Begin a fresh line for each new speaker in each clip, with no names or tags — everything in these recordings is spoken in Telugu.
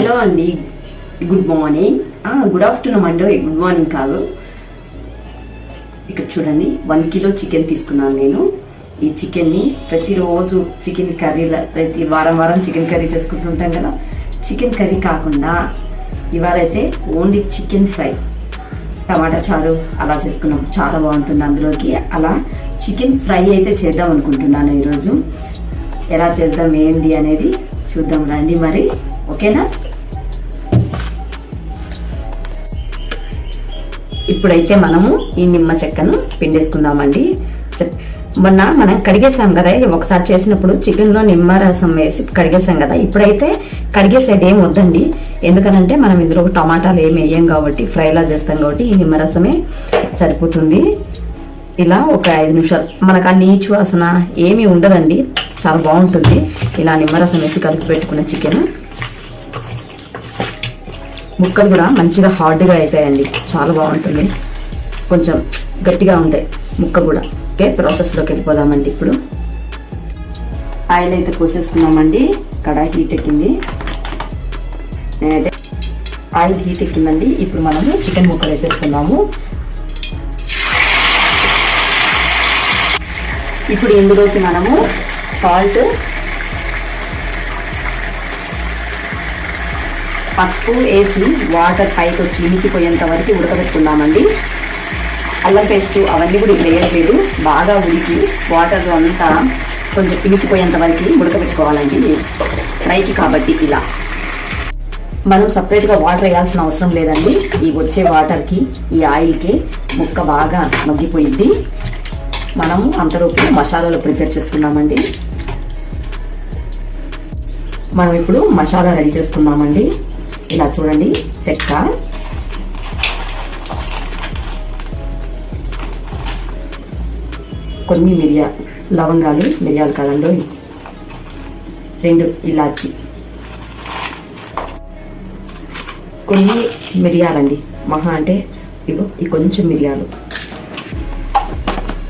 హలో అండి, గుడ్ మార్నింగ్. గుడ్ ఆఫ్టర్నూన్ అండి, గుడ్ మార్నింగ్ కాదు. ఇక్కడ చూడండి, 1 కిలో చికెన్ తీసుకున్నాను నేను. ఈ చికెన్ని ప్రతిరోజు చికెన్ కర్రీలా ప్రతి వారం చికెన్ కర్రీ చేసుకుంటుంటాం కదా. చికెన్ కర్రీ కాకుండా ఇవాళైతే ఓన్లీ చికెన్ ఫ్రై, టమాటా చారు అలా చేసుకున్నాం. చాలా బాగుంటుంది అందులోకి. అలా చికెన్ ఫ్రై అయితే చేద్దాం అనుకుంటున్నాను ఈరోజు. ఎలా చేద్దాం ఏంటి అనేది చూద్దాం రండి మరి. ఓకేనా? ఇప్పుడైతే మనము ఈ నిమ్మ చెక్కను పిండేసుకుందామండి. మొన్న మనం కడిగేసాం కదా, ఇది ఒకసారి చేసినప్పుడు చికెన్లో నిమ్మరసం వేసి కడిగేసాం కదా. ఇప్పుడైతే కడిగేసేది ఏం వద్దండి, ఎందుకనంటే మనం ఇందులో టమాటాలు ఏమి వేయం కాబట్టి, ఫ్రైలా చేస్తాం కాబట్టి ఈ నిమ్మరసమే సరిపోతుంది. ఇలా ఒక 5 నిమిషాలు, మనకు ఆ నీచు వాసన ఏమీ ఉండదండి, చాలా బాగుంటుంది. ఇలా నిమ్మరసం వేసి కలిపి పెట్టుకున్న చికెన్ ముక్కలు కూడా మంచిగా హార్డ్గా అవుతాయండి, చాలా బాగుంటుంది. కొంచెం గట్టిగా ఉంటాయి ముక్క కూడా. ఓకే, ప్రాసెస్లోకి వెళ్ళిపోదామండి. ఇప్పుడు ఆయిల్ అయితే పోసేస్తున్నామండి. కడాయి హీట్ ఎక్కింది, నేనైతే ఆయిల్ హీట్ ఎక్కిందండి. ఇప్పుడు మనము చికెన్ ముక్కలు వేసేస్తున్నాము. ఇప్పుడు ఇందులోకి మనము సాల్ట్, పసుపు వేసి వాటర్ పైకి వచ్చి ఇమికిపోయేంత వరకు ఉడకబెట్టుకున్నామండి. అల్లం పేస్టు అవన్నీ కూడా వేయట్లేదు, బాగా ఉడికి వాటర్ అంతా కొంచెం ఇమికిపోయేంత వరకు ఉడకబెట్టుకోవాలండి ఫ్రైకి కాబట్టి. ఇలా మనం సపరేట్గా వాటర్ వేయాల్సిన అవసరం లేదండి. ఈ వచ్చే వాటర్కి ఈ ఆయిల్కి ముక్క బాగా మగ్గిపోయింది. మనము అంతలోపు మసాలాలు ప్రిపేర్ చేసుకున్నామండి. మనం ఇప్పుడు మసాలా రెడీ చేసుకున్నామండి. ఇలా చూడండి, చెక్క, కొన్ని లవంగాలు, మిరియాలు కాదండి, 2 ఇలాచి, కొన్ని మిరియాలండి, మహా అంటే ఇగో ఈ కొంచెం మిరియాలు,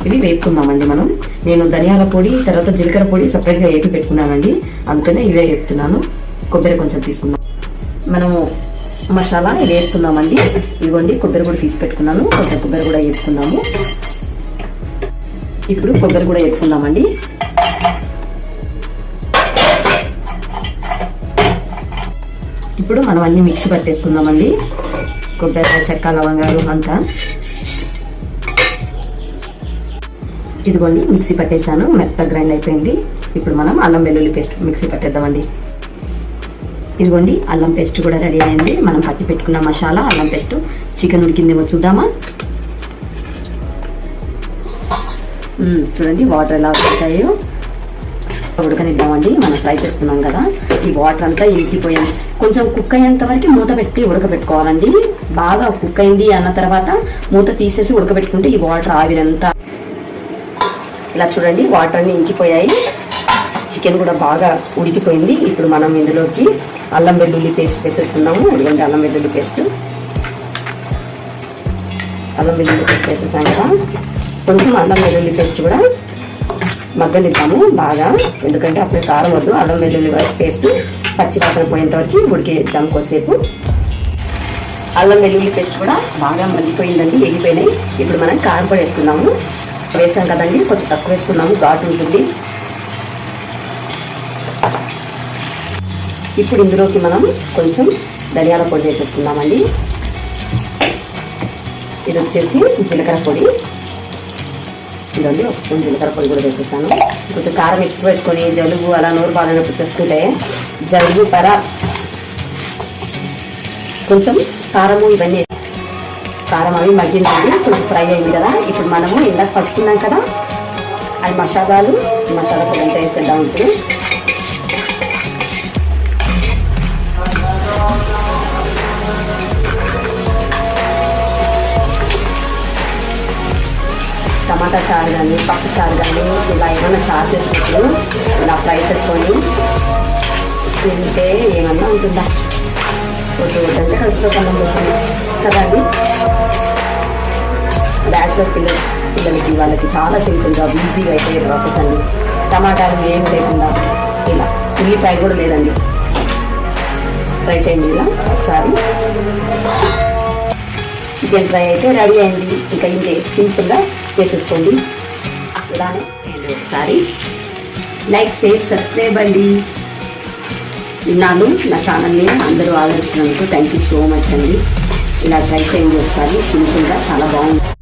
ఇవి వేపుకుందామండి మనం. నేను ధనియాల పొడి తర్వాత జీలకర్ర పొడి సపరేట్గా వేపి పెట్టుకున్నానండి, అందుకనే ఇవే వేపుతున్నాను. కొబ్బరి కొంచెం తీసుకున్నాను. మనము మసాలా వేసుకున్నామండి. ఇదిగోండి, కొబ్బరి కూడా తీసి పెట్టుకున్నాను, కొంచెం కొబ్బరి కూడా వేసుకున్నాము. ఇప్పుడు కొబ్బరి కూడా వేసుకున్నామండి. ఇప్పుడు మనం అన్ని మిక్సీ పట్టేసుకుందామండి, కొబ్బరి, చెక్క, లవంగాలు అంతా. ఇదిగోండి, మిక్సీ పట్టేసాను, మెత్తగా గ్రైండ్ అయిపోయింది. ఇప్పుడు మనం అల్లం వెల్లుల్లి పేస్ట్ మిక్సీ పట్టేద్దామండి. ఇదిగోండి, అల్లం పేస్ట్ కూడా రెడీ అయింది. మనం పట్టి పెట్టుకున్న మసాలా, అల్లం పేస్ట్. చికెన్ ఉడికిందేమో చూద్దామా? చూడండి వాటర్ ఎలా వచ్చాయో. ఉడకనిద్దామండి, మనం ఫ్రై చేస్తున్నాం కదా. ఈ వాటర్ అంతా ఇంకిపోయింది. కొంచెం కుక్ అయ్యేంత వరకు మూత పెట్టి ఉడకబెట్టుకోవాలండి. బాగా కుక్ అయింది అన్న తర్వాత మూత తీసేసి ఉడకబెట్టుకుంటే ఈ వాటర్ ఆవిరంతా ఇలా చూడండి, వాటర్ అన్ని ఇంకిపోయాయి. చికెన్ కూడా బాగా ఉడికిపోయింది. ఇప్పుడు మనం ఇందులోకి అల్లం వెల్లుల్లి పేస్ట్ వేసేస్తున్నాము. ఇదిగోండి అల్లం వెల్లుల్లి పేస్ట్ వేసేసాం కదా. కొంచెం అల్లం వెల్లుల్లి పేస్ట్ కూడా మగ్గనిద్దాము బాగా, ఎందుకంటే అప్పుడు కారం వద్దు. అల్లం వెల్లుల్లి పేస్ట్ పచ్చి వాసన పోయేంత వరకు ఉడికేద్దాం కొద్దిసేపు. అల్లం వెల్లుల్లి పేస్ట్ కూడా బాగా మగ్గిపోయిందండి, ఎగిపోయినాయి. ఇప్పుడు మనం కారం పొడి వేసుకున్నాము. వేసాం కదండి, కొంచెం తక్కువ వేసుకున్నాము, ఘాటు ఉంటుంది. ఇప్పుడు ఇందులోకి మనం కొంచెం ధనియాల పొడి వేసేసుకుందామండి. ఇది వచ్చేసి జీలకర్ర పొడి. ఇదండి, 1 స్పూన్ జీలకర్ర పొడి కూడా వేసేసాను. కొంచెం కారం ఎక్కువ వేసుకొని జలుబు అలా నోరు బాగానప్పుడు చేసుకుంటే జలుబు కొంచెం కారము ఇవన్నీ, కారం అవి మగ్గిందండి, కొంచెం ఫ్రై అయింది కదా. ఇప్పుడు మనము ఇందాక పట్టుకున్నాం కదా అవి మసాలా పొడి అంతా వేసేద్దాం. ఇప్పుడు టమాటా చారు కానీ, పప్పు చారు కానీ, ఇలా ఏమన్నా చారు చేసినప్పుడు ఇలా ఫ్రై చేసుకొని తింటే ఏమన్నా ఉంటుందా? వద్దంటే కడుపులో కన్నం పోతుంది కదండి. బ్యాచిలర్ పిల్లలకి వాళ్ళకి చాలా సింపుల్గా ఈజీగా అయిపోయే ప్రాసెస్ అండి. టమాటాలు ఏం లేకుండా ఇలా, ఉల్లిపాయ కూడా లేదండి. ట్రై చేయండి ఇలా ఒకసారి. చికెన్ ఫ్రై అయితే రెడీ అయింది. ఇంకా ఇంకే సింపుల్గా చేసేసుకోండి. ఇలానే ఒకసారి లైక్ షేర్ సబ్స్క్రైబ్ అండి. విన్నాను నా ఛానల్ని అందరూ ఆదరిస్తున్నందుకు థ్యాంక్ యూ సో మచ్ అండి. ఇలా ట్రై చేయండి ఒకసారి, సింపుల్గా చాలా బాగుంది.